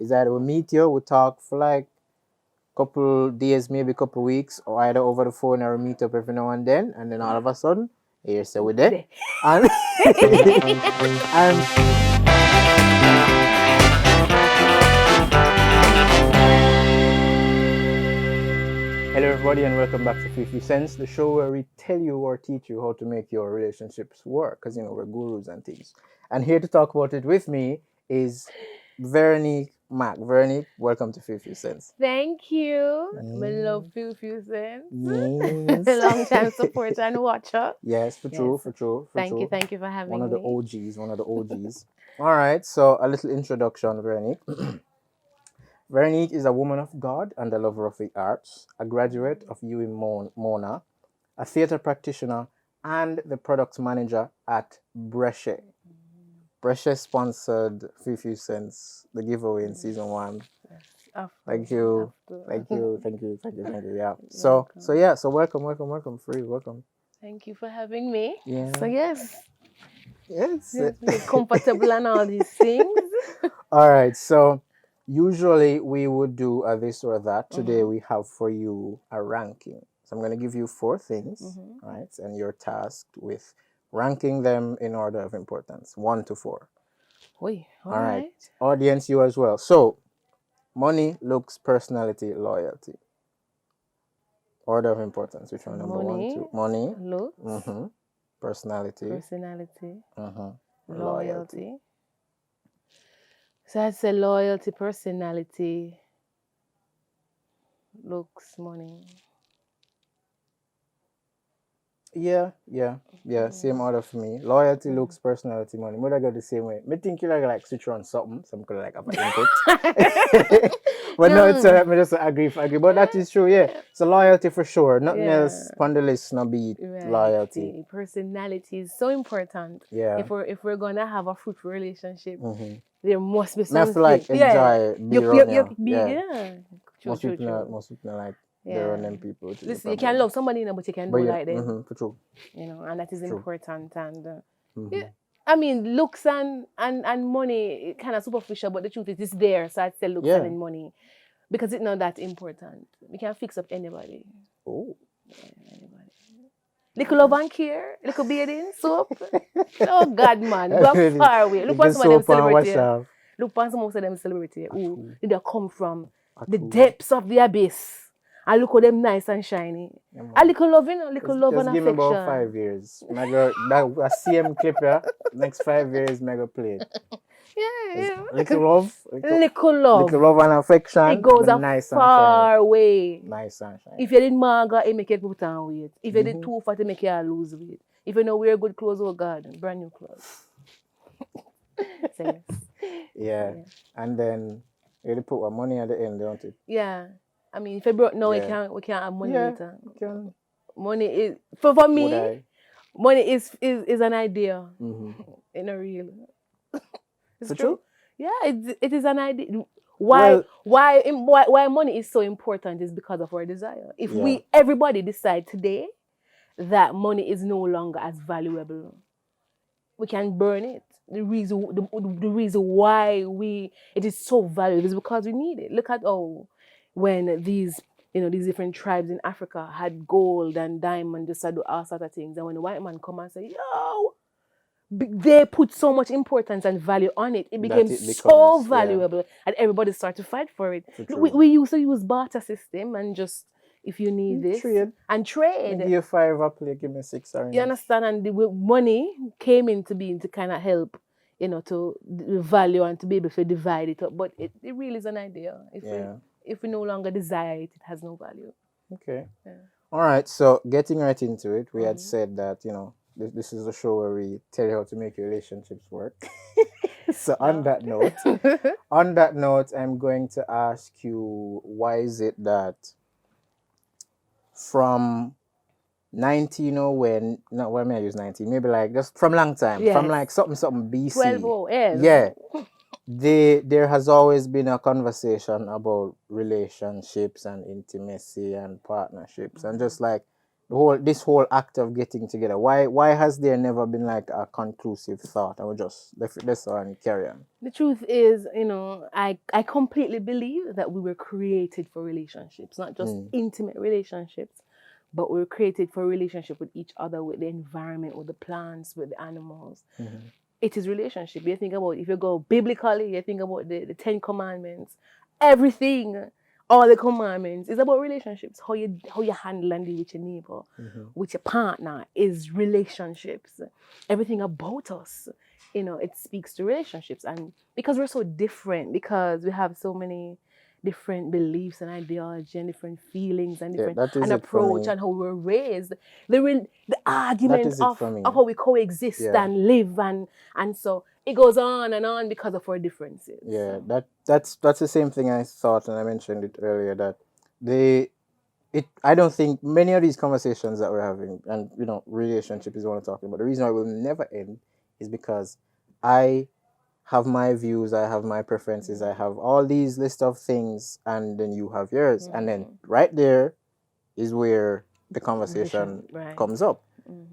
is either we meet you, we talk for like couple days, maybe couple weeks, or either over the phone or we meet up every now and then all of a sudden, here say we're there. And, and hello everybody and welcome back to FiwiFewCents, the show where we tell you or teach you how to make your relationships work, because you know we're gurus and things. And here to talk about it with me is Veronique Mac. Veronique, welcome to FiwiFewCents. Thank you. I love FiwiFewCents. Yes. Long time supporter and watcher. Yes, for true. Thank you for having me. One of the OGs. All right, so a little introduction, Veronique. Veronique is a woman of God and a lover of the arts, a graduate of Mona, a theatre practitioner, and the product manager at Brescia. Brescia sponsored FiwiFewCents, the giveaway in season 1. Thank you. Yeah. So welcome, Free, welcome. Thank you for having me. Yeah. So yes, we're comfortable and all these things. All right. So usually we would do this or that. Today we have for you a ranking. So I'm going to give you 4 things, right? And you're tasked with ranking them in order of importance, 1 to 4. All right. Audience, you as well. So, money, looks, personality, loyalty. Order of importance. Which one? Number 1, 2. Money, looks, personality, loyalty. So I'd say loyalty, personality, looks, money. Yeah. Same order for me. Loyalty, looks, personality, money. Would I go the same way? Me think you like switch on something. Some could like have an input. But no, it's me just agree. But that is true, yeah. So loyalty for sure. Nothing else on the list, no be loyalty. Personality is so important. Yeah. If we're gonna have a fruitful relationship, there must be something. I feel like enjoy Most people like they're on them people. Listen, you can love somebody, but you can do like them. For true. You know, and that is important. And I mean, looks and money kind of superficial, but the truth is, it's there. So I'd say looks and money, because it's not that important. We can fix up anybody. Oh. Anybody. Little love and care, little bathing soap. Oh God, man, go far away. Look at some of them celebrity. Look at some of them celebrity. Who did they come from? The depths of the abyss. And look at them nice and shiny. A little love, love and affection. Just give me about 5 years. That same clip here. Next 5 years, mega play it. Yeah. Little love. Little love and affection. It goes a far way. Nice and shiny. If you did maga, it make you put on weight. If you did too fat, it make you lose weight. If you know wear good clothes, oh God, brand new clothes. Yeah. And then you put money at the end, don't it? Yeah. I mean, if you broke now, we can't have money later. Can. Money is for me. Money is an idea. In a real. It's true. Yeah, it is an idea. Why money is so important is because of our desire. If everybody decide today that money is no longer as valuable, we can burn it. The reason why it is so valuable is because we need it. Look at when these different tribes in Africa had gold and diamond, just to do all sorts of things, and when the white man come and say, "Yo," they put so much importance and value on it. It became so valuable, and everybody started to fight for it. We used to use barter system and just, if you need this, trade. Give you 5 up, give me 6. You understand? And the money came into being to kind of help, to the value and to be able to divide it up. But it really is an idea. If we no longer desire it, it has no value. Okay. Yeah. All right. So getting right into it, we had said that, this is a show where we tell you how to make your relationships work. So on that note, I'm going to ask you, why is it that from 19 or when may I use 19? Maybe like just from long time, from like something BC. 12 years. Yeah. There has always been a conversation about relationships and intimacy and partnerships and just like this whole act of getting together? Why has there never been like a conclusive thought? I would just let's carry on. The truth is, I completely believe that we were created for relationships, not just intimate relationships, but we were created for a relationship with each other, with the environment, with the plants, with the animals. It is relationship. You think about, if you go biblically, you think about the 10 commandments, everything, all the commandments is about relationships. How you handle and deal with your neighbor, with your partner is relationships. Everything about us, it speaks to relationships. And because we're so different, because we have so many different beliefs and ideology and different feelings and different an approach and how we were raised, the argument of how we coexist and live and so it goes on and on because of our differences. Yeah, that's the same thing I thought, and I mentioned it earlier, that I don't think many of these conversations that we're having, and relationship is what I'm talking about, the reason why it will never end is because I have my views, I have my preferences, I have all these list of things, and then you have yours, and then right there is where the conversation comes up.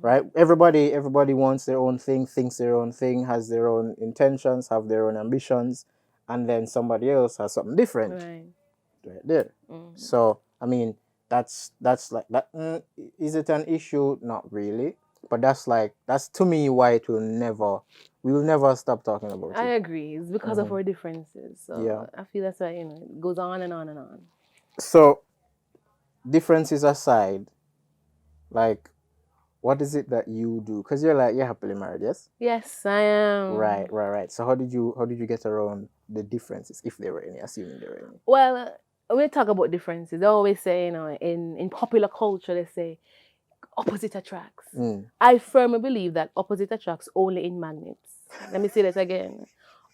Right? Everybody wants their own thing, thinks their own thing, has their own intentions, have their own ambitions, and then somebody else has something different right there. So I mean, that's like that. Is it an issue? Not really, but that's to me why we will never stop talking about it. I agree. It's because of our differences. So I feel that's why it goes on and on and on. So differences aside, like, what is it that you do? Because you're happily married, yes? Yes, I am. Right. So how did you get around the differences, if there were any, assuming there were any? Well, when we talk about differences, they always say, in popular culture, they say opposite attracts. I firmly believe that opposite attracts only in magnets. Let me say that again.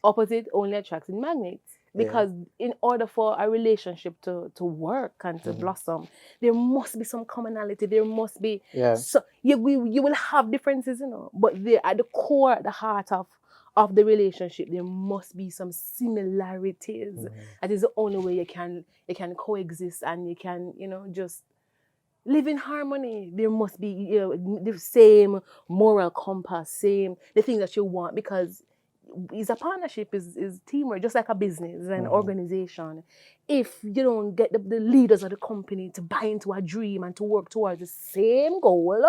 Opposite only attracts in magnets. Because in order for a relationship to work and to blossom, there must be some commonality. There must be so you will have differences, but at the core, at the heart of the relationship, there must be some similarities. That is the only way you can coexist and you can just live in harmony. There must be the same moral compass, same the things that you want, because is a partnership, is teamwork, just like a business, an organization. If you don't get the leaders of the company to buy into a dream and to work towards the same goal,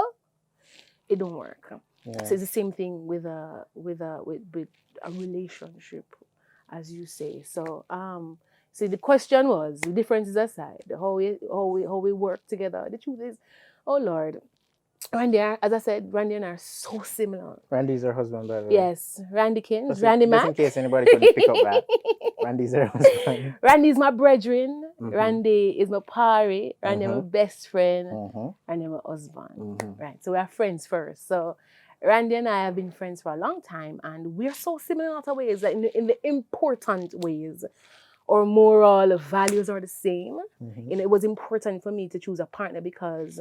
it don't work. So it's the same thing with a relationship, as you say. So so the question was, the differences aside, how we work together. The truth is, oh Lord, Randy, as I said, Randy and I are so similar. Randy's her husband, by the way. Yes, Randy Kins, Randy Mac. Just in case anybody couldn't pick up that. Randy's her husband. Randy's my brethren. Randy is my party. Randy my best friend. Randy my husband. Right, so we are friends first. So Randy and I have been friends for a long time, and we're so similar in other ways, like in the important ways. Our moral values are the same. It was important for me to choose a partner because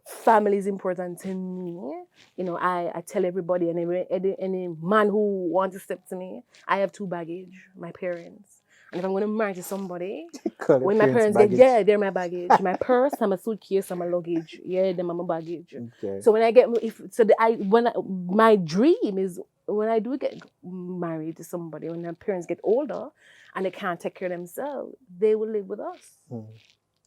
family is important to me. I tell everybody, and any man who wants to step to me, I have 2 baggage, my parents. And if I'm going to marry to somebody, when my parents get, they're my baggage. My purse, and my suitcase, and my luggage. Yeah, them are my baggage. Okay. So when I get, my dream is when I do get married to somebody, when my parents get older and they can't take care of themselves, they will live with us.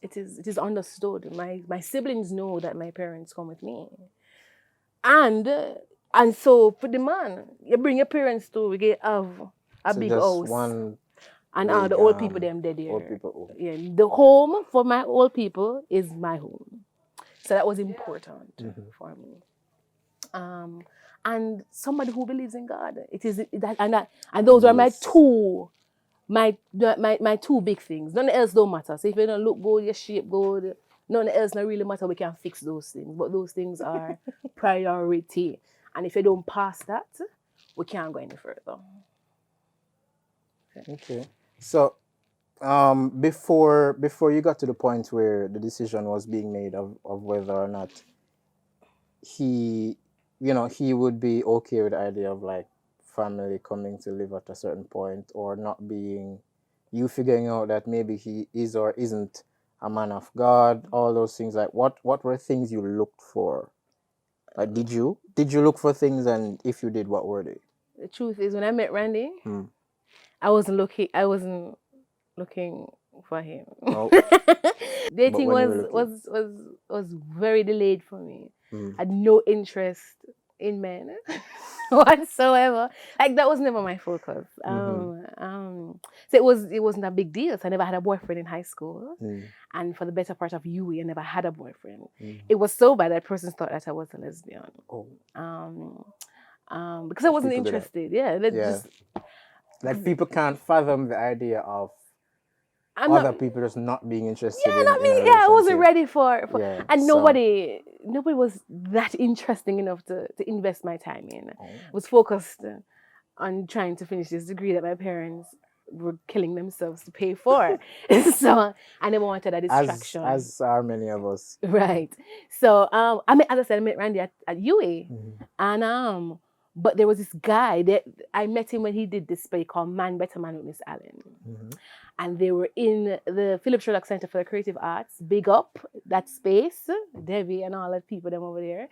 It is understood. My siblings know that my parents come with me. And so for the man, you bring your parents to, we get have a big house. And all the old people them dead here. Old people. Yeah, the home for my old people is my home. So that was important for me. And somebody who believes in God. It is that and those are my two big things. Nothing else don't matter. So if you don't look good, your shape good, nothing else not really matter. We can fix those things. But those things are priority. And if you don't pass that, we can't go any further. Okay. So before you got to the point where the decision was being made of whether or not he would be okay with the idea of like family coming to live at a certain point, or not being, you figuring out that maybe he is or isn't a man of God, all those things. Like, what were things you looked for? Like, did you look for things, and if you did, what were they? The truth is, when I met Randy, I wasn't looking for him. Oh. Dating was very delayed for me. I had no interest in men whatsoever. Like, that was never my focus. So it wasn't a big deal. So I never had a boyfriend in high school, and for the better part of UE, I never had a boyfriend. It was so bad that persons thought that I was a lesbian. Oh. Because I wasn't interested. Yeah, just like, people can't fathom the idea of other people just not being interested. Yeah, not me. Yeah, I wasn't ready for and nobody was that interesting enough to invest my time in. I was focused on trying to finish this degree that my parents were killing themselves to pay for. So I never wanted a distraction. As are many of us. Right. So as I said, I met Randy at UA, and but there was this guy that I met him when he did this play called Man Better Man with Miss Allen. And they were in the Philip Sherlock Center for the Creative Arts. Big up that space, Debbie and all the people them over there.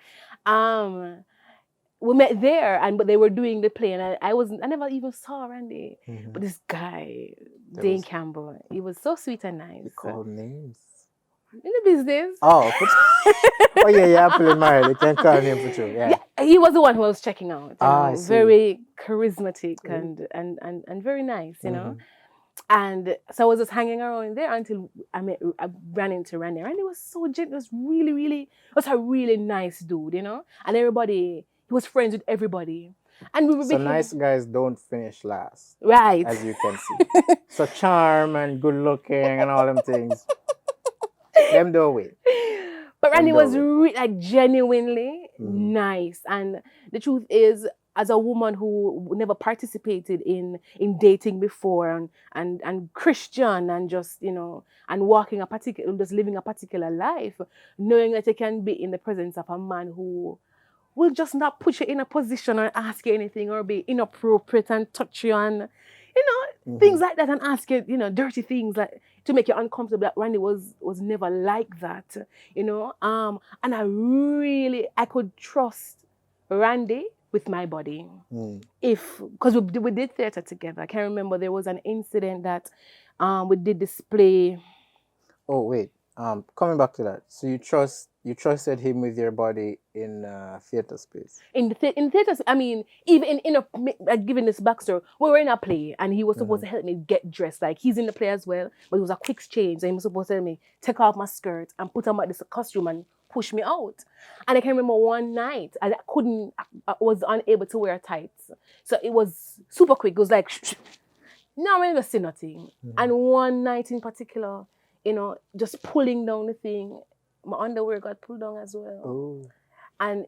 We met there, but they were doing the play, and I never even saw Randy. But this guy, Dane Campbell, he was so sweet and nice. You call names. In the business. Oh, happily married. You can call him for sure. Yeah, he was the one who I was checking out. Very charismatic and very nice, you know. And so I was just hanging around there until I ran into Randy. Randy was so gentle. Was a really nice dude, you know. And he was friends with everybody. And we were nice guys don't finish last. Right. As you can see. So charm and good looking and all them things. Them do it. But Randy was genuinely nice. And the truth is, as a woman who never participated in dating before and Christian and just, you know, and just living a particular life, knowing that you can be in the presence of a man who will just not put you in a position or ask you anything or be inappropriate and touch you and, you know, things like that, and ask you, you know, dirty things like to make you uncomfortable. That Randy was never like that, you know. And I could trust Randy with my body. Because we did theater together. I can remember there was an incident that we did display. Oh wait, coming back to that. So you trusted him with your body in theater space. In theater, I mean, even giving this backstory, we were in a play and he was supposed to help me get dressed. Like, he's in the play as well, but it was a quick change. And he was supposed to help me take off my skirt and put on this costume and push me out. And I can remember one night I was unable to wear tights. So it was super quick. It was like, no, I never see nothing. And one night in particular, you know, just pulling down the thing, my underwear got pulled down as well. Oh. And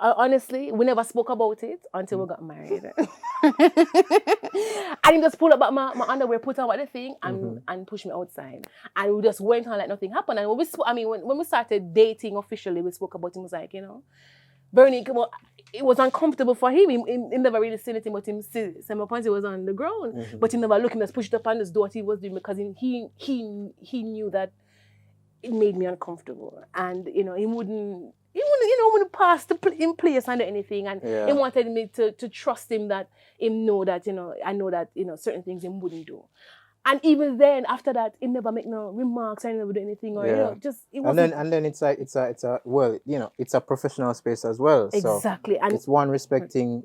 honestly, we never spoke about it until we got married. And he just pulled up my underwear, put on the thing, and pushed me outside. And we just went on like nothing happened. And when we started dating officially, we spoke about it. It was like, you know, Veronique, well, it was uncomfortable for him. He never really seen anything, but him see some points he was on the ground. But he never looked, him just pushed up on this door what he was doing, because he knew that it made me uncomfortable. And, you know, he wouldn't pass in place under anything. And he wanted me to trust him, that him know that, you know, I know that, you know, certain things he wouldn't do. And even then, after that, he never make no remarks, I never do anything, or, you know, just, it wasn't. And then it's a well, you know, it's a professional space as well. Exactly. So and it's one respecting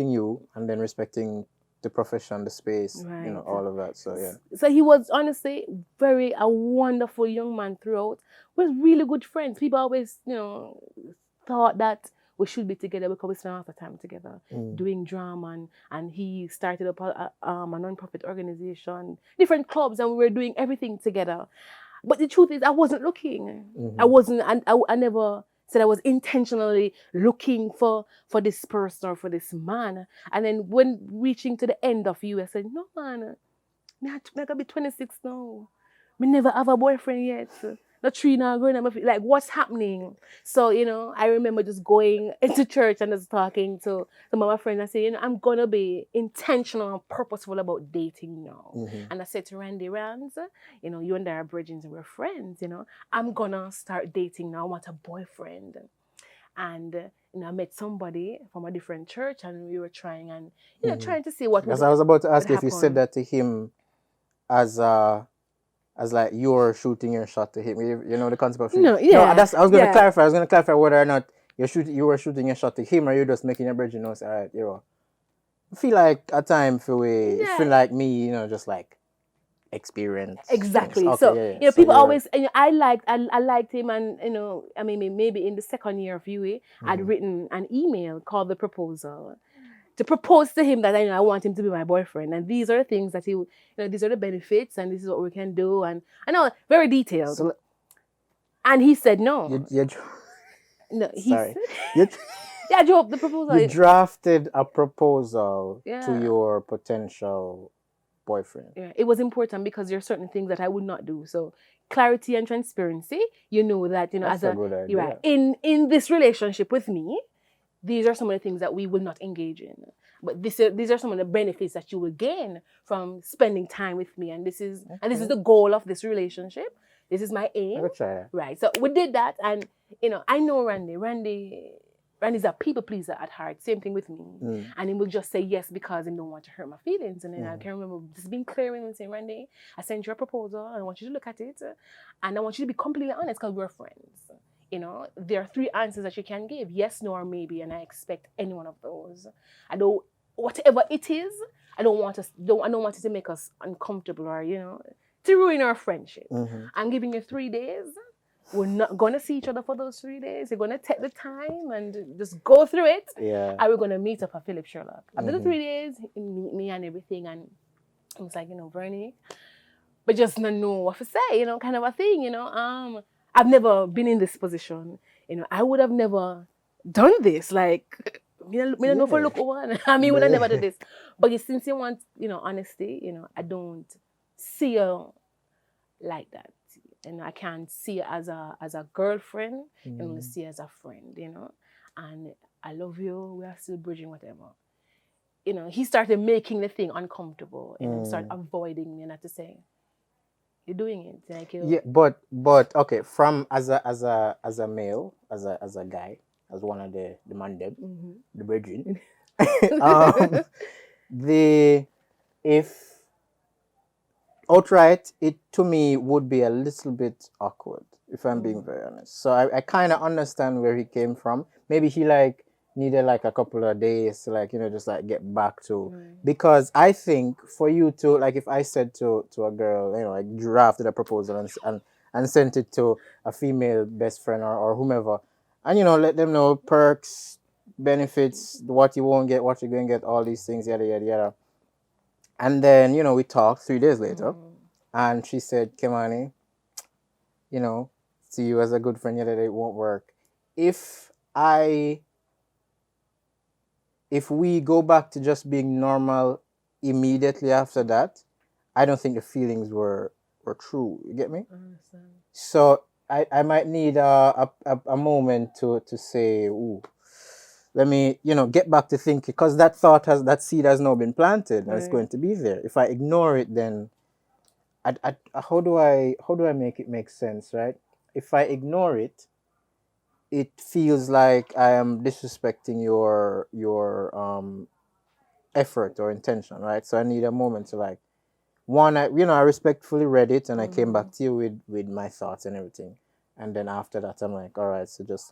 you, and then respecting the profession, the space, right, you know, all of that. So yeah. So he was honestly a wonderful young man throughout. We're really good friends. People always, you know, thought that we should be together because we spent a lot of time together doing drama, and he started up a non-profit organization, different clubs, and we were doing everything together. But the truth is, I wasn't looking. I wasn't, and I never said I was intentionally looking for this person or for this man. And then when reaching to the end of you, I said, no man, I gotta be 26 now. Me never have a boyfriend yet. the tree now growing on my feet. Like, what's happening? So, I remember just going into church and just talking to some of my friends and saying, I'm going to be intentional and purposeful about dating now. And I said to Randy Rands, you and I are bridgings and we're friends, I'm going to start dating now. I want a boyfriend. And I met somebody from a different church and we were trying and, trying to see what Because I was about to ask you if you happen. said that to him as like you're shooting your shot to him. The concept of shooting. No, yeah. No, I was going to clarify. I was going to clarify whether or not you were shooting your shot to him or you're just making a bridge, say, all right, I feel like at times feel like me, just like experience. Exactly. Okay, so people always, I liked him, and I mean maybe in the second year of UA, I'd written an email called The Proposal to propose to him that I want him to be my boyfriend, and these are the things that these are the benefits, and this is what we can do, and I know very detailed. And he said no. No, he sorry. said. I drew up the proposal. You drafted a proposal to your potential boyfriend. Yeah, it was important because there are certain things that I would not do. So clarity and transparency, that That's a good idea. Right, in this relationship with me, these are some of the things that we will not engage in. But these are some of the benefits that you will gain from spending time with me, and this is the goal of this relationship. This is my aim. Right. So we did that, and I know Randy. Randy's a people pleaser at heart. Same thing with me. And he will just say yes because he don't want to hurt my feelings. And then I can remember just being clear with him and saying, Randy, I sent you a proposal and I want you to look at it. And I want you to be completely honest because we're friends. There are 3 answers that you can give. Yes, no, or maybe. And I expect any one of those. Whatever it is, I don't want it to make us uncomfortable or, to ruin our friendship. I'm giving you 3 days. We're not going to see each other for those 3 days. We're going to take the time and just go through it. Yeah. And we're going to meet up at Philip Sherlock. After the 3 days, meet me and everything. And I was like, Veronique, but just not know what to say, kind of a thing, I've never been in this position. I would have never done this. Like, me don't know if I look over. I mean, would I never do this. But since you want, honesty, I don't see you like that. I can't see it as a girlfriend, and only see it as a friend, And I love you. We are still bridging whatever. He started making the thing uncomfortable, and started avoiding me, and I had to say, "You're doing it." Like yeah, but okay, from as a male, as a guy, as one of the mandem, the bridging, if outright, it to me would be a little bit awkward, if I'm being very honest. So I kind of understand where he came from. Maybe he needed a couple of days to just get back to, because I think for you to if I said to a girl, I drafted a proposal and sent it to a female best friend or whomever, and let them know perks, benefits, what you won't get, what you're going to get, all these things, yada yada yada. And then, we talked 3 days later, and she said, Kimani, see you as a good friend, yet it won't work. If we go back to just being normal immediately after that, I don't think the feelings were true. You get me? I understand. So I might need a moment to say, ooh, let me, get back to thinking, because that seed has now been planted and it's going to be there. If I ignore it, then how do I make it make sense, right? If I ignore it, it feels like I am disrespecting your effort or intention, right? So I need a moment to I respectfully read it and I came back to you with my thoughts and everything. And then after that, I'm like, all right, so just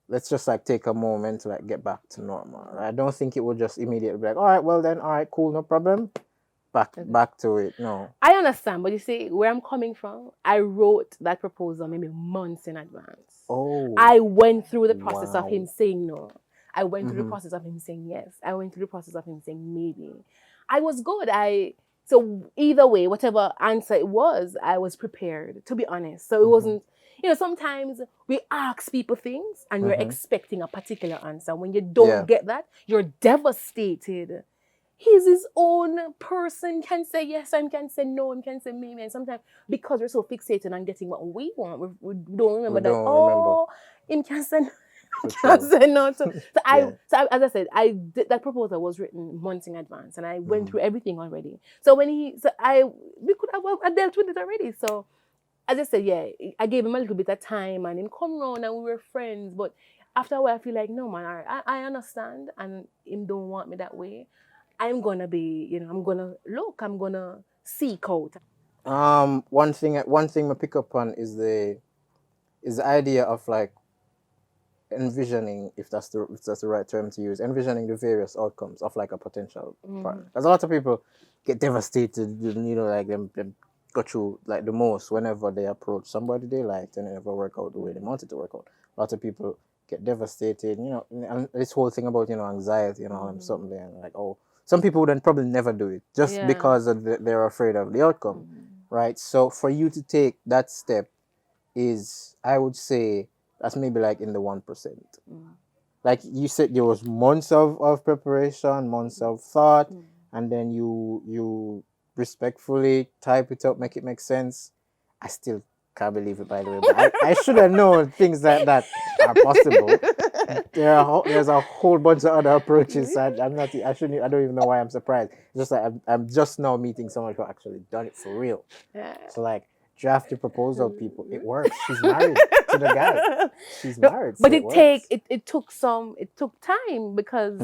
let's just take a moment to get back to normal. Right? I don't think it would just immediately be all right, well then, all right, cool, no problem. Back to it. No. I understand, but you see where I'm coming from. I wrote that proposal maybe months in advance. Oh. I went through the process of him saying no. I went through the process of him saying yes. I went through the process of him saying maybe. I was good. So either way, whatever answer it was, I was prepared, to be honest. So it wasn't, sometimes we ask people things and we're expecting a particular answer. When you don't get that, you're devastated. he's his own person, can say yes and can say no and can say maybe. And sometimes because we're so fixated on getting what we want, we don't remember that, oh, him can say no. Say no to. So as I said, that proposal was written months in advance, and I went through everything already. So when we could have I dealt with it already. So as I said, yeah, I gave him a little bit of time, and him come around, and we were friends. But after a while, I feel like no man, I understand, and him don't want me that way. I'm gonna be, I'm gonna seek out. One thing I pick up on is the idea of like envisioning, if that's the right term to use, envisioning the various outcomes of like a potential partner. Because a lot of people get devastated, like them go through like the most whenever they approach somebody they liked and it never work out the way they wanted to work out. A lot of people get devastated, and this whole thing about anxiety and all them something there, and like, oh, some people would probably never do it just because they're afraid of the outcome, right? So for you to take that step is, I would say, that's maybe like in the 1%. Like you said, there was months of preparation, months of thought, and then you respectfully type it up, make it make sense. I still can't believe it, by the way. But I should have known things that are possible. There's a whole bunch of other approaches. I don't even know why I'm surprised. It's just like I'm just now meeting someone who actually done it for real. So like, draft your proposal, people. It works. She's married to the guy. She's married. But it took time, because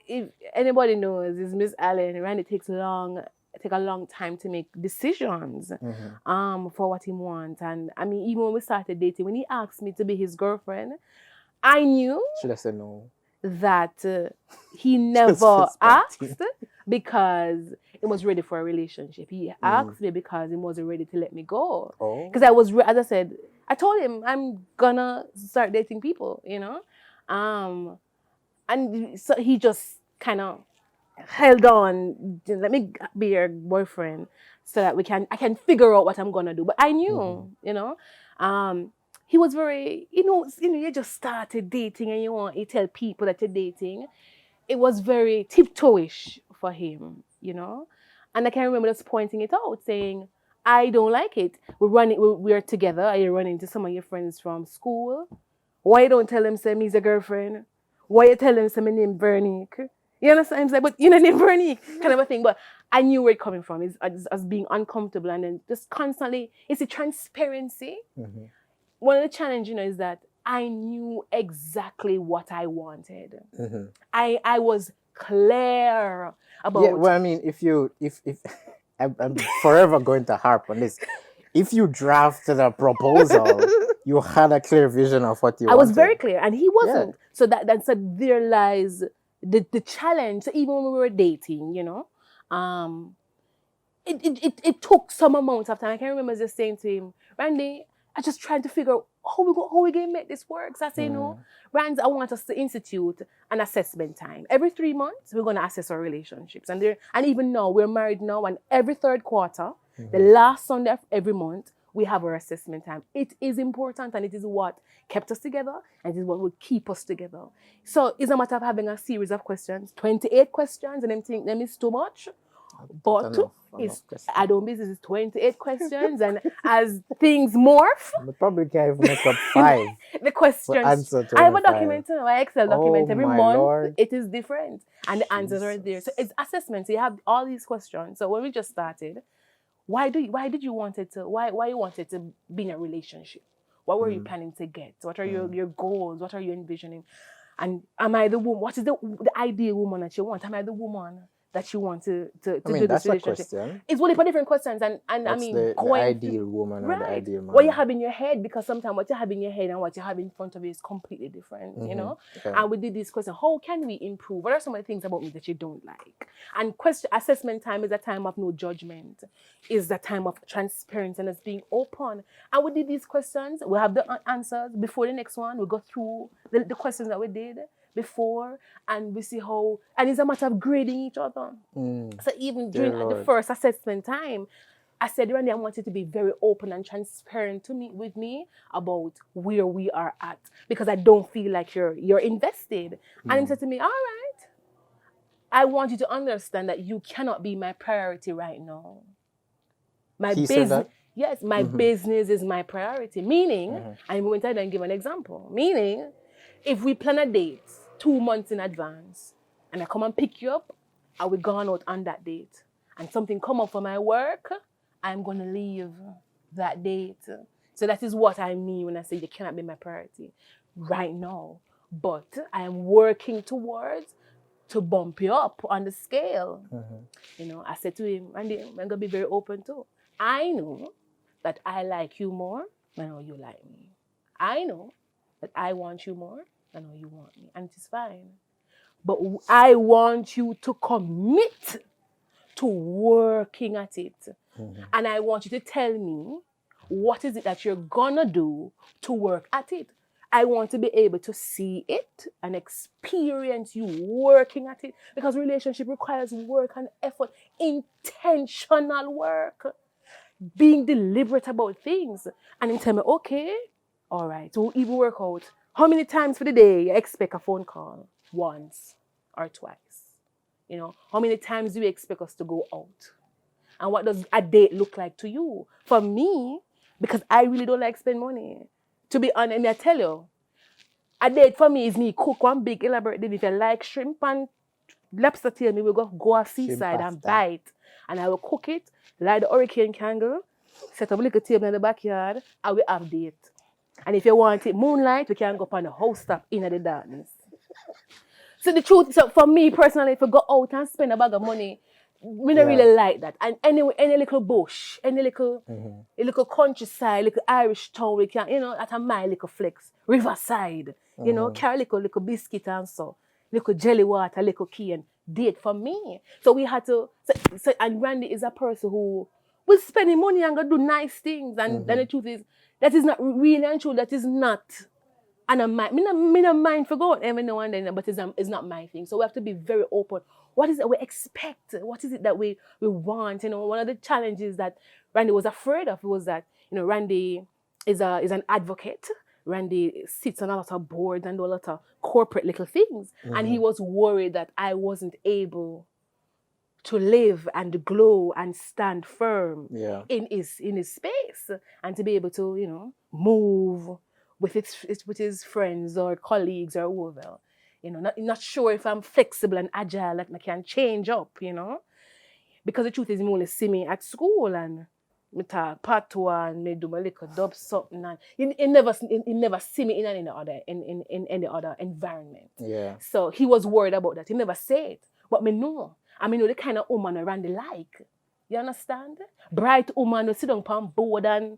if anybody knows, is Miss Allen, Randy take a long time to make decisions for what he wants. And I mean, even when we started dating, when he asked me to be his girlfriend, I knew should I say no that he never asked because he was ready for a relationship. He asked me because he wasn't ready to let me go. Because as I said, I told him I'm gonna start dating people, and so he just kind of held on. Let me be your boyfriend so that I can figure out what I'm gonna do. But I knew, he was very, you just started dating and you tell people that you're dating. It was very tiptoeish for him, And I can remember just pointing it out, saying, I don't like it. We're together. Are you running into some of your friends from school? Why you don't tell him say me's a girlfriend? Why you tell him say my name Veronique? You understand? I'm like, but name Veronique, kind of a thing. But I knew where it coming from. It's as being uncomfortable, and then just constantly, it's the transparency. One of the challenges, is that I knew exactly what I wanted. I was clear about. Yeah, well, I mean, if I'm forever going to harp on this. If you drafted a proposal, you had a clear vision of what you wanted. I was very clear, and he wasn't. So so there lies the challenge. So even when we were dating, it took some amount of time. I can remember just saying to him, Randy, I just trying to figure out how we gonna make this work. So I say, no, Randy, I want us to institute an assessment time. Every 3 months, we're gonna assess our relationships. And even now, we're married now, and every third quarter, the last Sunday of every month, we have our assessment time. It is important, and it is what kept us together, and it is what will keep us together. So it's a matter of having a series of questions, 28 questions, and them think them is too much. But I don't business is 28 questions, and as things morph, we probably can't even make up 5. The questions. I have a document, my Excel document. Every month, Lord. It is different, and the answers are there. So it's assessments. So you have all these questions. So when we just started, why did you wanted to be in a relationship? What were you planning to get? What are your goals? What are you envisioning? And am I the woman? What is the ideal woman that you want? Am I the woman that you want to do this relationship? It's one of different questions, and I mean, the ideal woman or the ideal man. What you have in your head, because sometimes what you have in your head and what you have in front of you is completely different, Okay. And we did this question: how can we improve? What are some of the things about me that you don't like? And assessment time is a time of no judgment, is a time of transparency and it's being open. And we did these questions. We have the answers before the next one. We go through the questions that we did before, and we see how, and it's a matter of grading each other. So even during the first assessment time, I said, Randy, I want you to be very open and transparent with me about where we are at, because I don't feel like you're invested. And he said to me, all right, I want you to understand that you cannot be my priority right now. My He said that? Yes, my business is my priority. Meaning, and we went ahead and give an example. Meaning, if we plan a date 2 months in advance, and I come and pick you up, and we gone out on that date, and something come up for my work, I'm gonna leave that date. So that is what I mean when I say you cannot be my priority right now. But I am working towards to bump you up on the scale. You know, I said to him, Randy, I'm gonna be very open too. I know that I like you more than how you like me. I know that I want you more than how you want me, and it is fine. But I want you to commit to working at it. And I want you to tell me what is it that you're gonna do to work at it. I want to be able to see it and experience you working at it, because relationship requires work and effort, intentional work, being deliberate about things. And then tell me, okay, all right, we'll even work out how many times for the day you expect a phone call, once or twice. You know, how many times do you expect us to go out? And what does a date look like to you? For me, because I really don't like spend money. To be honest, and I tell you, a date for me is me cook one big elaborate dish. If you like shrimp and lobster tail, me will go a seaside and bite. And I will cook it, light the hurricane candle, set up a little table in the backyard, and we have date. And if you want it moonlight, we can go up on the house top in the darkness. So the truth, so for me personally, if we go out and spend a bag of money, we don't really like that. And any little bush, any little, a little countryside, little Irish town, we can, you know, at a my little flex, riverside, you know, carry little biscuit and so, little jelly water, little key and date for me. So we had to, and Randy is a person who will spend money and go do nice things. And then the truth is, that is not really and true. That is not. And me not mind for going every now and then, but it's not my thing. So we have to be very open. What is it we expect? What is it that we want? You know, one of the challenges that Randy was afraid of was that, you know, Randy is an advocate. Randy sits on a lot of boards and do a lot of corporate little things. And he was worried that I wasn't able to live and glow and stand firm in his space, and to be able to, you know, move with his friends or colleagues or whoever. You know, not sure if I'm flexible and agile, that I can change up, you know. Because the truth is, he only see me at school and me talk patois and me do my little dub something, and he never see me in any other environment. Yeah. So he was worried about that. He never said it. But me know. I mean, know the kind of woman around the like. You understand? Bright woman who sit down on board and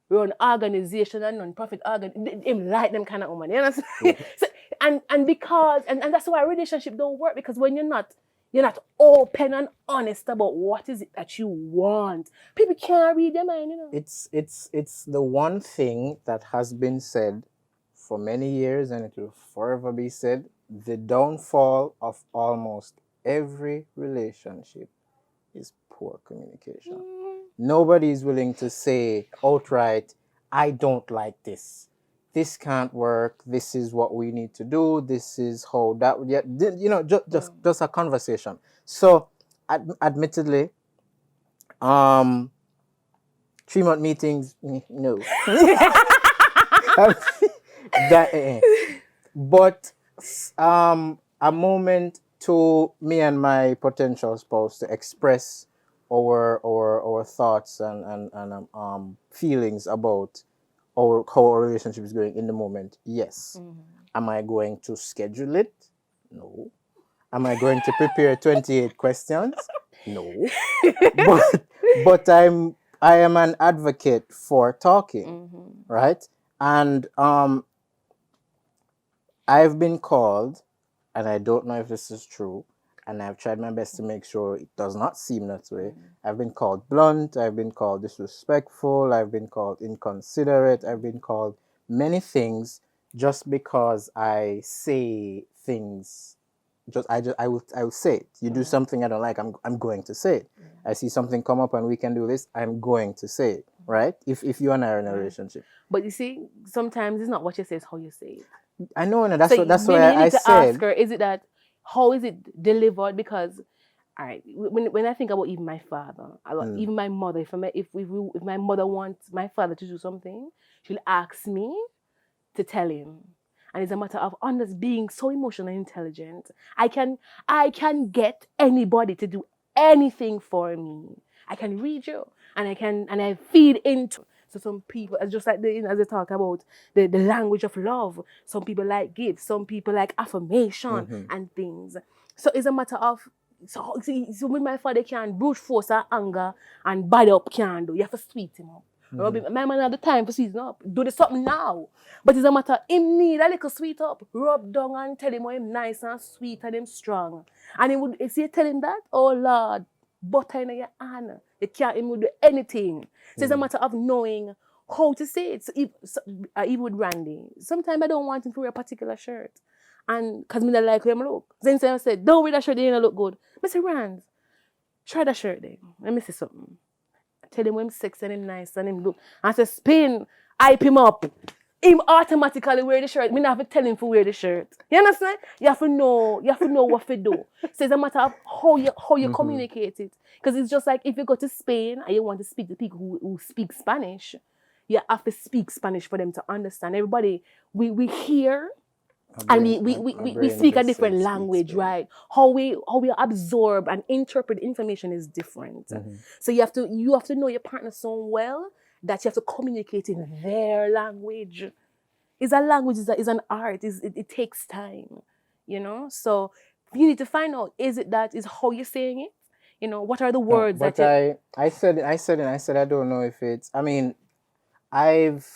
run organization and non-profit organization. Him like them kind of woman. You understand? So, and because and that's why a relationship don't work, because when you're not open and honest about what is it that you want, people can't read your mind, you know. It's the one thing that has been said for many years, and it will forever be said. The downfall of almost every relationship is poor communication. Nobody is willing to say outright, I don't like this. This can't work. This is what we need to do. This is how that, you know, just a conversation. So, admittedly, 3-month meetings, no. But a moment to me and my potential spouse to express our thoughts and feelings about how our relationship is going in the moment. Yes. Am I going to schedule it? No. Am I going to prepare 28 questions? No. But I am an advocate for talking, right? And I've been called, and I don't know if this is true, and I've tried my best to make sure it does not seem that way. I've been called blunt, I've been called disrespectful, I've been called inconsiderate, I've been called many things just because I say things. I will say it. You do something I don't like, I'm going to say it. I see something come up and we can do this, I'm going to say it, right? If you and I are in a relationship. But you see, sometimes it's not what you say, it's how you say it. I know, and that's why I need to said. ask her, is it that how is it delivered? Because all right, when I think about even my father, even my mother, if my mother wants my father to do something, she'll ask me to tell him. And it's a matter of being so emotionally intelligent. I can get anybody to do anything for me. I can read you and I feed into. So some people, just like as they talk about the language of love, some people like gifts, some people like affirmation and things. So it's a matter of so when my father can brute force and anger and bad up can do, you have to sweet him up. My man have the time for season up. Do the something now. But it's a matter, him need a little sweet up. Rub down and tell him how him nice and sweet and him strong. And he would, if you tell him that, oh Lord, butter in your hand. You can't him would do anything. So it's a matter of knowing how to say it. So even with Randy, sometimes I don't want him to wear a particular shirt. And because me not like him look. Then I said, don't wear that shirt, they don't look good. I say, Rand, try that shirt then. Let me see something. Tell him when him sex and him nice and him look. And say, spin, hype him up. Him automatically wear the shirt. Me not have to tell him to wear the shirt. You understand? You have to know what to do. So it's a matter of how you communicate it. Because it's just like if you go to Spain and you want to speak to people who speak Spanish, you have to speak Spanish for them to understand. Everybody, we hear and we speak a different language, right? How we absorb and interpret information is different. So you have to know your partner so well that you have to communicate in their language. It's a language, is an art, it takes time, you know? So you need to find out, is how you're saying it? You know, what are the words but I said I don't know if it's, I mean, I've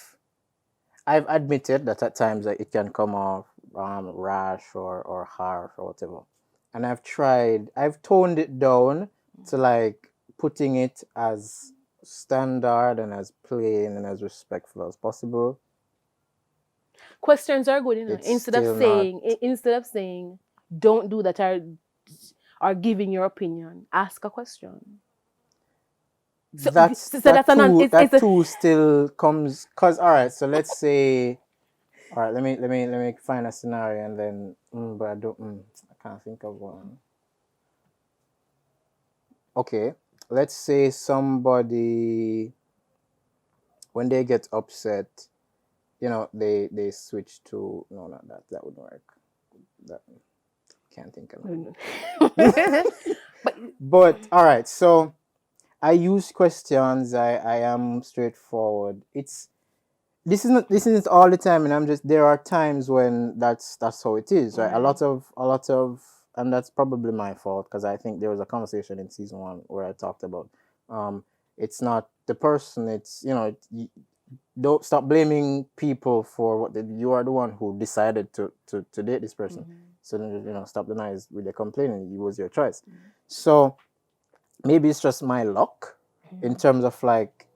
admitted that at times that it can come off rash or harsh or whatever. And I've toned it down to like putting it as standard and as plain and as respectful as possible. Questions are good, you know. Instead of saying don't do that or giving your opinion, ask a question. So that too still comes, because all right, so let's say, all right, let me find a scenario and then but I can't think of one. Okay, let's say somebody, when they get upset, you know, they switch to, no, not that wouldn't work. That can't think of it. But all right, so I use questions. I am straightforward. This isn't all the time, and there are times when that's how it is, right? A lot of, and that's probably my fault, because I think there was a conversation in season 1 where I talked about it's not the person, it's, you know, don't stop blaming people for what you are the one who decided to date this person. So, you know, stop the noise with the complaining. It was your choice. So maybe it's just my luck in terms of like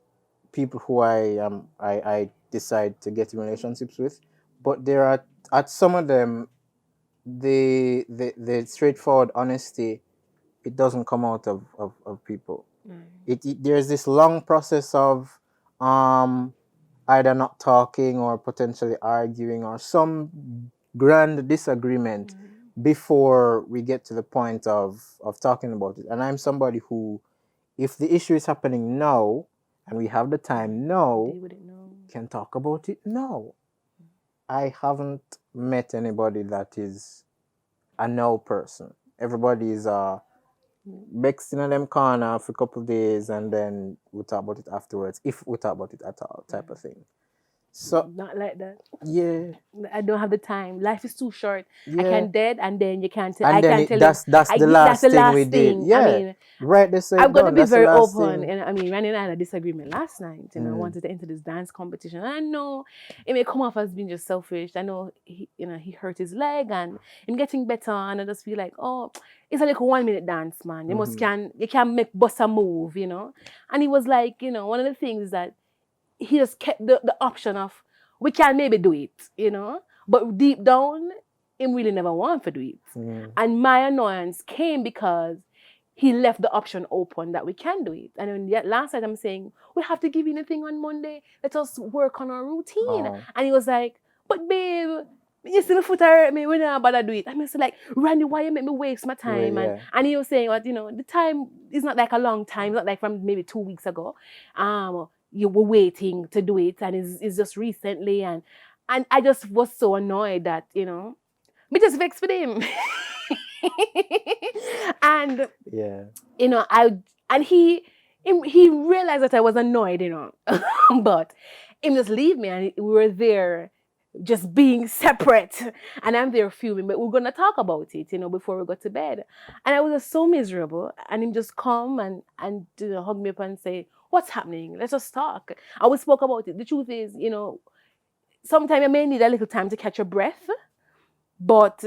people who I decide to get in relationships with, but there are, at some of them, the straightforward honesty, it doesn't come out of people. There's this long process of either not talking or potentially arguing or some grand disagreement before we get to the point of talking about it. And I'm somebody who, if the issue is happening now and we have the time now, can talk about it now. I haven't met anybody that is a no person. Everybody is mixed in them corner for a couple of days and then we'll talk about it afterwards, if we talk about it at all, type of thing. So not like that. Yeah, I don't have the time. Life is too short. Yeah. I can dead and then you can't. And I then can't tell that's the last thing we did. Yeah, I mean, right. They say I'm gonna done. be That's the very last open, thing. and I mean, Randy and I had a disagreement last night. You know, I wanted to enter this dance competition. I know it may come off as being just selfish. I know he hurt his leg, and I'm getting better, and I just feel like, oh, it's like a 1 minute dance, man. You can make bust a move, you know. And he was like, you know, one of the things is that he just kept the option of, we can maybe do it, you know. But deep down, him really never want to do it. And my annoyance came because he left the option open that we can do it. And then yet last night I'm saying, we have to give you anything on Monday. Let us work on our routine. And he was like, but babe, You see my foot hurt me when I bother do it. I'm just like, Randy, why you make me waste my time? Well, yeah. And he was saying what, the time is not like a long time, it's not like from maybe 2 weeks ago. You were waiting to do it, and it's just recently, and I just was so annoyed that, me just vexed with him. And yeah. He realized that I was annoyed, but him just leave me, and we were there just being separate, and I'm there fuming, but we're gonna talk about it, before we go to bed. And I was just so miserable, and him just come and hug me up and say, "What's happening? Let's just talk." And we spoke about it. The truth is, sometimes you may need a little time to catch your breath, but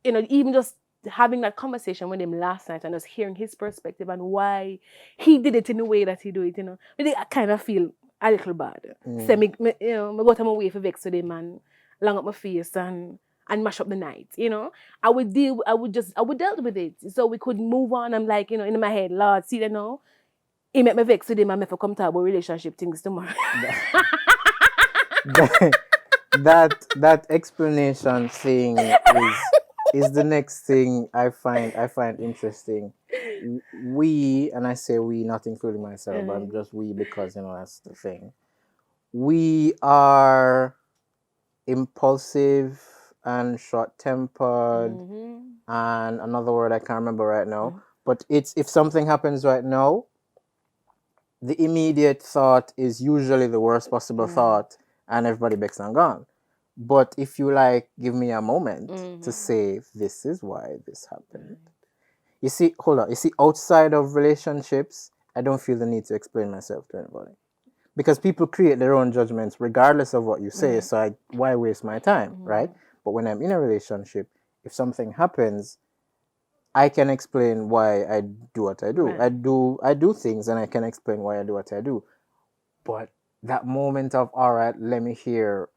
even just having that conversation with him last night and just hearing his perspective and why he did it in the way that he do it, I kind of feel a little bad. So me go to my way for vex with him and long up my face and mash up the night, I would deal with it so we could move on. I'm like, in my head, Lord, see that now, he make me vex with him and me for come talk about relationship things tomorrow. that explanation thing is the next thing I find interesting. We, and I say we, not including myself, but I'm just we because that's the thing. We are impulsive and short-tempered, and another word I can't remember right now. But it's, if something happens right now, the immediate thought is usually the worst possible thought, and everybody backs and gone. But if you give me a moment to say, this is why this happened. You see, hold on. You see, outside of relationships, I don't feel the need to explain myself to anybody. Because people create their own judgments regardless of what you say. So why waste my time, right? But when I'm in a relationship, if something happens, I can explain why I do what I do. Right. I do things, and I can explain why I do what I do. But that moment of, all right, let me hear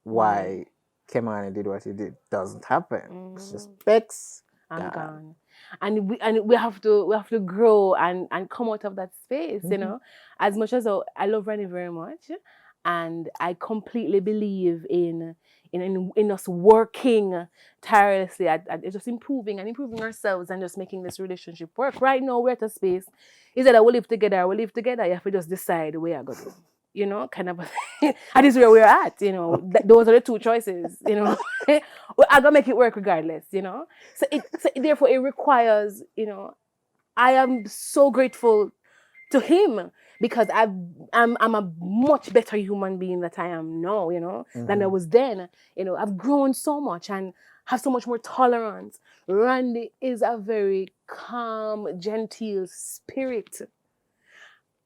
why Kemani did what he did, doesn't happen. It's just Bex. I'm gone. And we have to grow and come out of that space, As much as I love Randy very much, and I completely believe in us working tirelessly at just improving ourselves and just making this relationship work. Right now we're at a space, is that we live together, you have to just decide where I go to. Kind of, and this is where we're at, those are the two choices, I'm gonna make it work regardless, so therefore it requires, I am so grateful to him because I'm a much better human being that I am now, than I was then. I've grown so much and have so much more tolerance. Randy is a very calm, genteel spirit.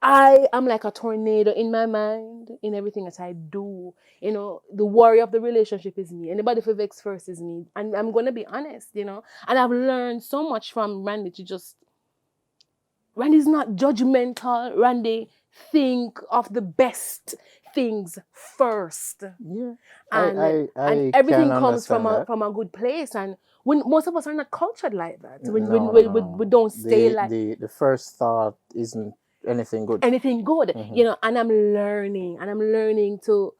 I am like a tornado in my mind, in everything that I do. The warrior of the relationship is me. Anybody who vex first is me. And I'm going to be honest, And I've learned so much from Randy to just... Randy's not judgmental. Randy think of the best things first. Yeah. And everything comes from a good place. And when most of us are not cultured like that. We don't stay like... The first thought isn't anything good. And I'm learning to,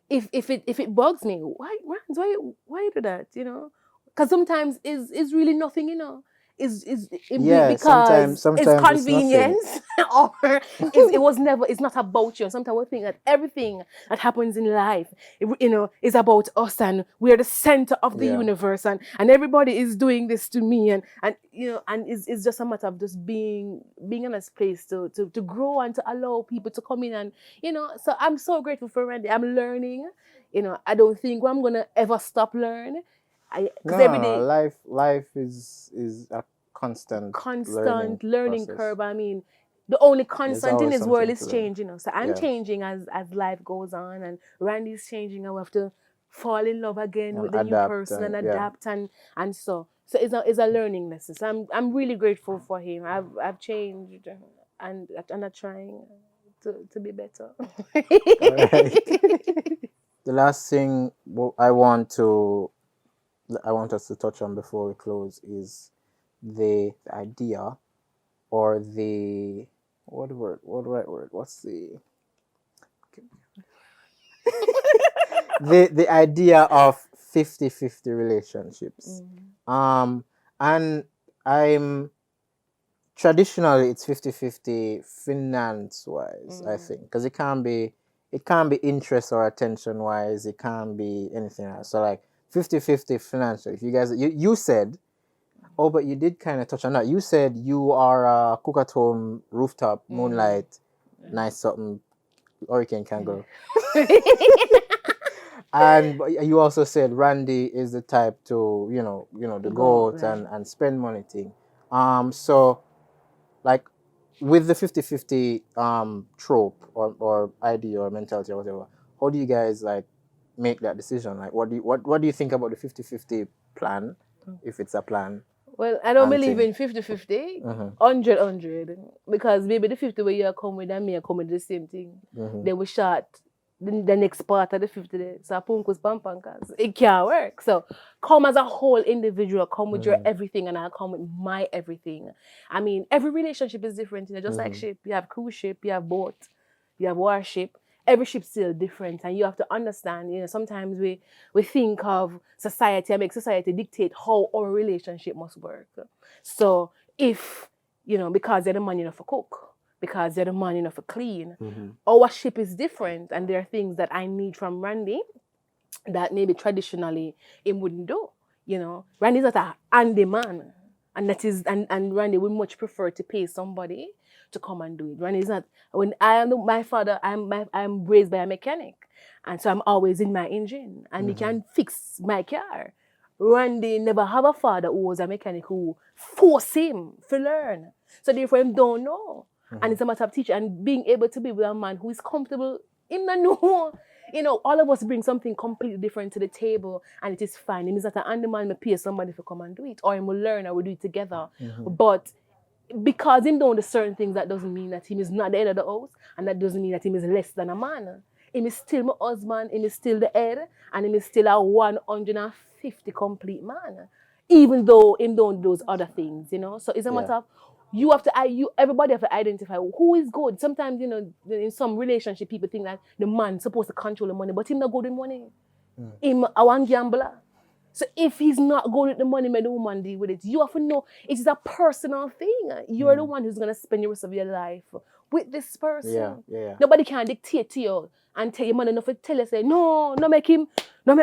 if it bugs me, why you do that, because sometimes is really nothing, because sometimes it's convenience or it's not about you. Sometimes we think that everything that happens in life, is about us, and we are the center of the universe, and everybody is doing this to me, and it's just a matter of just being in a place to grow and to allow people to come in, and so I'm so grateful for Randy. I'm learning, I don't think I'm gonna ever stop learning. Every day life is a constant learning curve. I mean, the only constant in this world is change, So I'm changing as life goes on, and Randy's changing, and we have to fall in love again with the new person and adapt, and so it's a learning lesson. So I'm really grateful for him. I've changed, and I'm trying to be better. The last thing I want us to touch on before we close is the idea, or the the idea of 50-50 relationships. And I'm traditionally it's 50-50 finance wise, I think, because it can't be interest or attention wise, it can't be anything else. So like 50-50 financial. If you guys you said, oh, but you did kind of touch on that. You said you are a cook at home, rooftop, moonlight, nice something, hurricane can go. And you also said Randy is the type to, the goat and spend money thing. So like with the 50-50 trope or idea or mentality or whatever, how do you guys like make that decision? Like what do you think about the 50-50 plan, if it's a plan? Well, I don't believe in 50-50, 100-100, because maybe the 50 where you come with and me come with the same thing. Then we shot the next part of the 50 days. So punkus pampankas. It can't work. So come as a whole individual, come with your everything, and I'll come with my everything. I mean, every relationship is different, just like ship. You have cruise ship, you have boat, you have warship. Every ship's still different, and you have to understand, sometimes we think of society and make society dictate how our relationship must work. So if, because you're the man enough for cook, because you're the man enough for clean, our ship is different, and there are things that I need from Randy that maybe traditionally it wouldn't do. Randy's not a handy man, and that is and Randy would much prefer to pay somebody to come and do it. Randy's not. When I am my father, I'm raised by a mechanic, and so I'm always in my engine, and he can fix my car. Randy never have a father who was a mechanic who forced him to learn. So therefore, him don't know. And it's a matter of teaching and being able to be with a man who is comfortable. Him not know. All of us bring something completely different to the table, and it is fine. It means that I man may pay somebody to come and do it, or him will learn, or we do it together. But because him don't do certain things, that doesn't mean that him is not the head of the house, and that doesn't mean that him is less than a man. Him is still my husband, him is still the head, and him is still a 150 complete man. Even though him don't do those other things, So it's a matter of everybody have to identify who is good. Sometimes, in some relationship, people think that the man's supposed to control the money, but him not good with money. Him a one gambler. So if he's not good with the money, may the woman deal with it. You have to know it is a personal thing. You're the one who's gonna spend the rest of your life with this person. Yeah. Nobody can dictate to you and tell your man enough to tell you, say, no make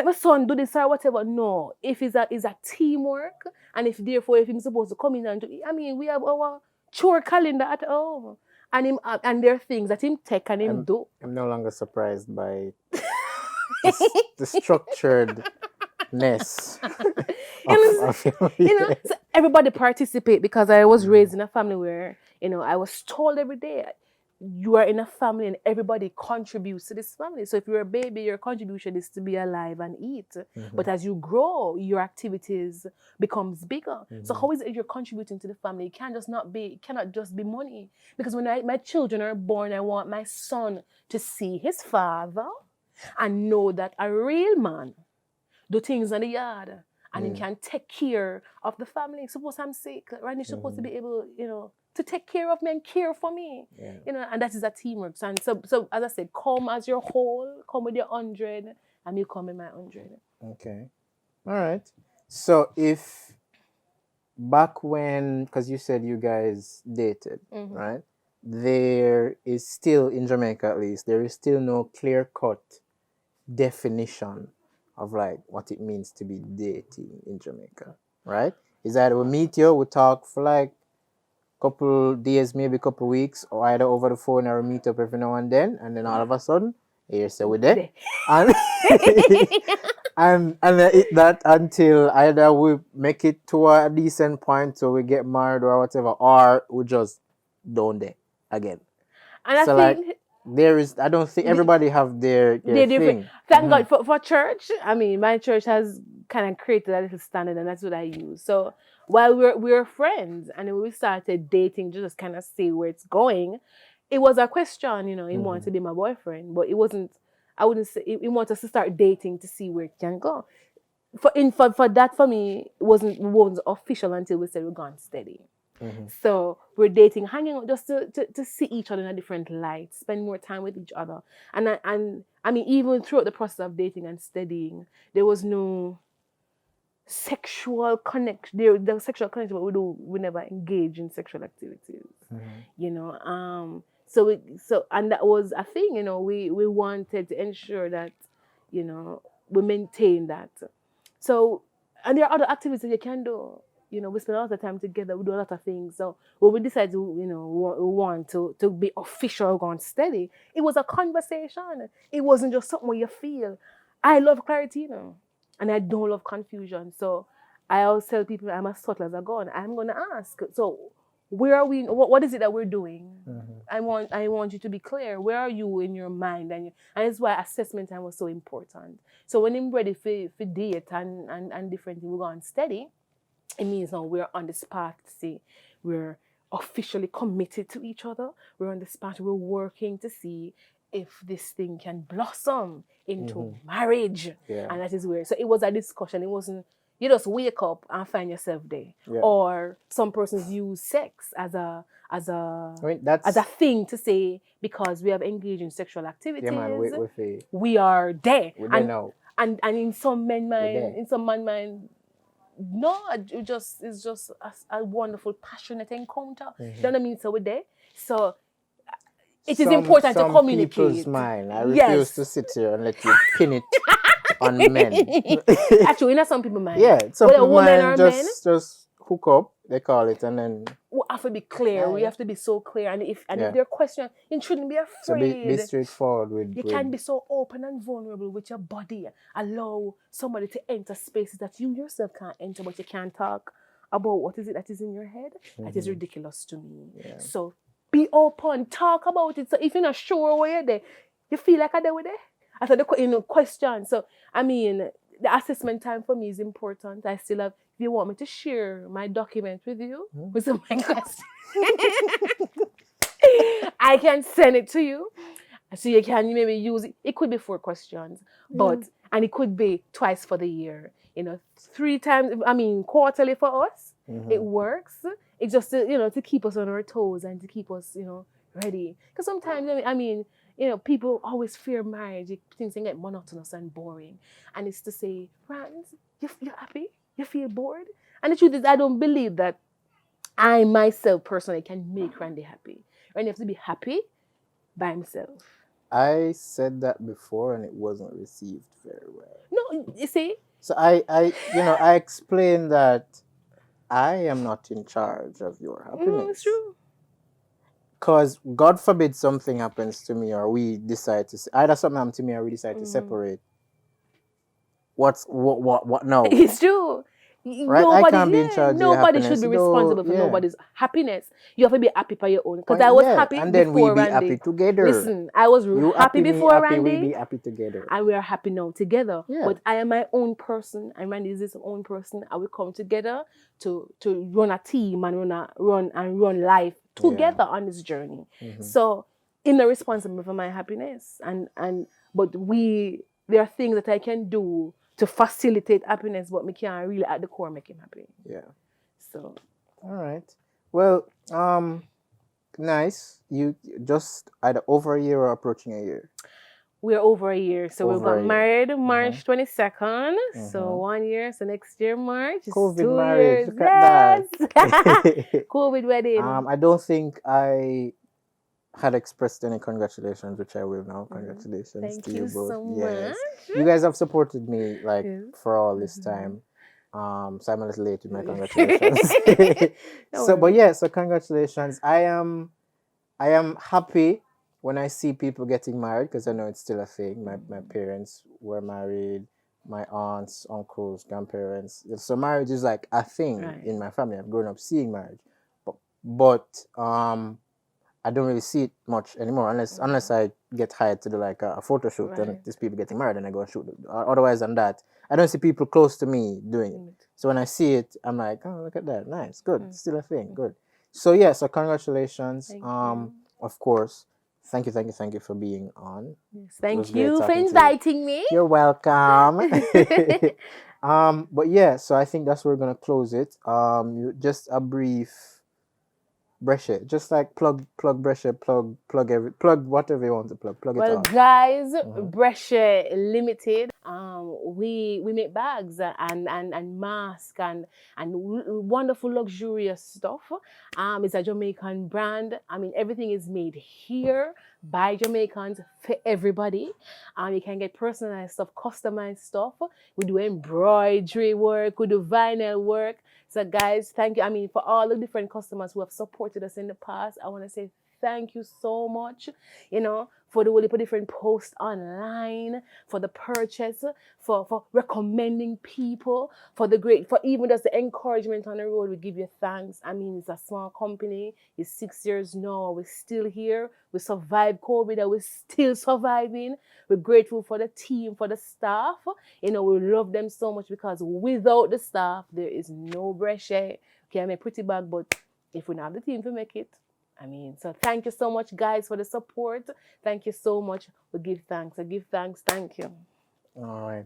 my son do this or whatever. No. If it's a teamwork, and if he's supposed to come in and do it, I mean, we have our chore calendar at home. And there are things that him take and him do. I'm no longer surprised by the structuredness. So everybody participate, because I was raised in a family where, I was told every day, you are in a family and everybody contributes to this family. So if you're a baby, your contribution is to be alive and eat. But as you grow, your activities becomes bigger. So how is it you're contributing to the family? It cannot just be money. Because when my children are born, I want my son to see his father and know that a real man do things in the yard, and he can take care of the family. Suppose I'm sick, Randy's supposed to be able, to take care of me and care for me. And that is a teamwork. And so as I said, come as your whole, come with your 100, and you come in my 100. Okay. All right. So if back when, because you said you guys dated, right? There is still, in Jamaica at least, there is still no clear-cut definition of like what it means to be dating in Jamaica, right? Is that we meet you, we talk for like couple days, maybe a couple weeks, or either over the phone or we meet up every now and then all of a sudden, here say we're there. And that until either we make it to a decent point so we get married or whatever, or we just don't there again. And so I think I don't think everybody have their thing. Thank God for church. I mean, my church has kind of created a little standard, and that's what I use. So while we're friends, and when we started dating, just kind of see where it's going, it was a question, he wanted to be my boyfriend, but it wasn't. I wouldn't say he wanted us to start dating to see where it can go. For that, for me, it wasn't official until we said we're gone steady. So we're dating, hanging out just to see each other in a different light, spend more time with each other. And I mean, even throughout the process of dating and studying, there was no sexual connection. The sexual connection, but we never engage in sexual activities. You know, so and that was a thing. You know, we wanted to ensure that, you know, we maintain that. So, and there are other activities you can do. You know, we spend a lot of time together. We do a lot of things. So when we decided to, you know, we want to be official, go on steady, it was a conversation. It wasn't just something where you feel. I love clarity, you know, and I don't love confusion. So I always tell people I'm as subtle as a gun. I'm gonna ask. So where are we? What is it that we're doing? I want you to be clear. Where are you in your mind? And that's why assessment time was so important. So when I'm ready for date and different things, we go on steady. It means now we're on the spot to see we're officially committed to each other. We're on the spot. We're working to see if this thing can blossom into marriage. And that is where. So it was a discussion. It wasn't you just wake up and find yourself there. Or some persons use sex as a thing to say because we have engaged in sexual activities. Yeah, man, we are there. And in some man mind, no, it's just a wonderful, passionate encounter. You know what I mean? So we're there. So it is important to communicate. People's mind. I refuse to sit here and let you pin it on men. Actually, not some people's mind. Yeah, some people's mind just hook up. They call it, and then we have to be clear. We have to be so clear. And if there are questions, you shouldn't be afraid. So be straightforward with. You can be so open and vulnerable with your body. Allow somebody to enter spaces that you yourself can't enter, but you can't talk about what is it that is in your head. That is ridiculous to me. Yeah. So be open, talk about it. So if you're not sure where you're there, you feel like I'm there. After the question. So I mean, the assessment time for me is important. I still have. If you want me to share my document with you with some questions, I can send it to you, so you can maybe use it. It could be 4 questions, and it could be twice for the year. You know, 3 times. I mean, quarterly for us, it works. It's just to keep us on our toes and to keep us ready. Because sometimes I mean. People always fear marriage. Things can get monotonous and boring. And it's to say, Rans, you're happy? You feel bored? And the truth is, I don't believe that I myself personally can make Randy happy. Randy has to be happy by himself. I said that before and it wasn't received very well. No, you see? So I explained that I am not in charge of your happiness. It's true. Because God forbid something happens to me or we decide to either something happens to me or we decide to separate. What no. It's true. Right? I can't be in charge of your happiness. Nobody should be responsible for nobody's happiness. You have to be happy for your own. Because I was happy before Randy. And then we be happy together. Listen, I was happy before Randy. We be happy together. And we are happy now together. Yeah. But I am my own person and Randy is his own person. And we come together to run a team and run life together on this journey. So I'm not responsible for my happiness. But there are things that I can do to facilitate happiness, but me can't really at the core make him happy. Yeah. So. All right. Well, nice. You just either over a year or approaching a year. We're over a year. So we got married March 22nd. So 1 year. So next year, March. COVID 2 marriage. years. Look at that. COVID wedding. I don't think I had expressed any congratulations, which I will now. Congratulations to you both. So much. You guys have supported me for all this time. So I'm a little late with my congratulations. So congratulations. I am happy when I see people getting married because I know it's still a thing. My parents were married, my aunts, uncles, grandparents. So marriage is like a thing in my family. I've grown up seeing marriage. But I don't really see it much anymore unless I get hired to do like a photo shoot and these people getting married and I go and shoot it. Otherwise than that, I don't see people close to me doing it. So when I see it, I'm like, oh, look at that. Nice. Good. It's still a thing. Good. So so congratulations. Of course. Thank you for being on. Yes, thank you for inviting me. You're welcome. So I think that's where we're gonna close it. Just a brief Brescia. Just like plug Brescia, plug whatever you want to plug. Plug it Well, out. guys, Brescia Limited. We make bags and masks and wonderful luxurious stuff. It's a Jamaican brand. I mean, everything is made here by Jamaicans for everybody. You can get personalized stuff, customized stuff. We do embroidery work. We do vinyl work. So, guys, thank you. I mean, for all the different customers who have supported us in the past, I want to say thank you so much, for the way they put different posts online, for the purchase, for recommending people, for even just the encouragement on the road. We give you thanks. I mean, it's a small company. It's 6 years now. We're still here. We survived COVID and we're still surviving. We're grateful for the team, for the staff. We love them so much because without the staff, there is no Brescia. Okay, I'm a pretty bag, but if we don't have the team to make it, I mean, so thank you so much, guys, for the support. Thank you so much. We give thanks. I give thanks. Thank you. All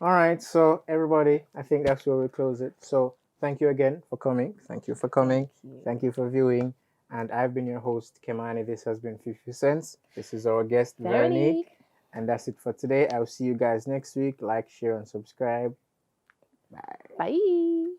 right. So everybody, I think that's where we close it. So thank you again for coming. Thank you for coming. Thank you for viewing. And I've been your host, Kemani. This has been FiwiFewCents. This is our guest, Veronique. And that's it for today. I'll see you guys next week. Like, share, and subscribe. Bye. Bye.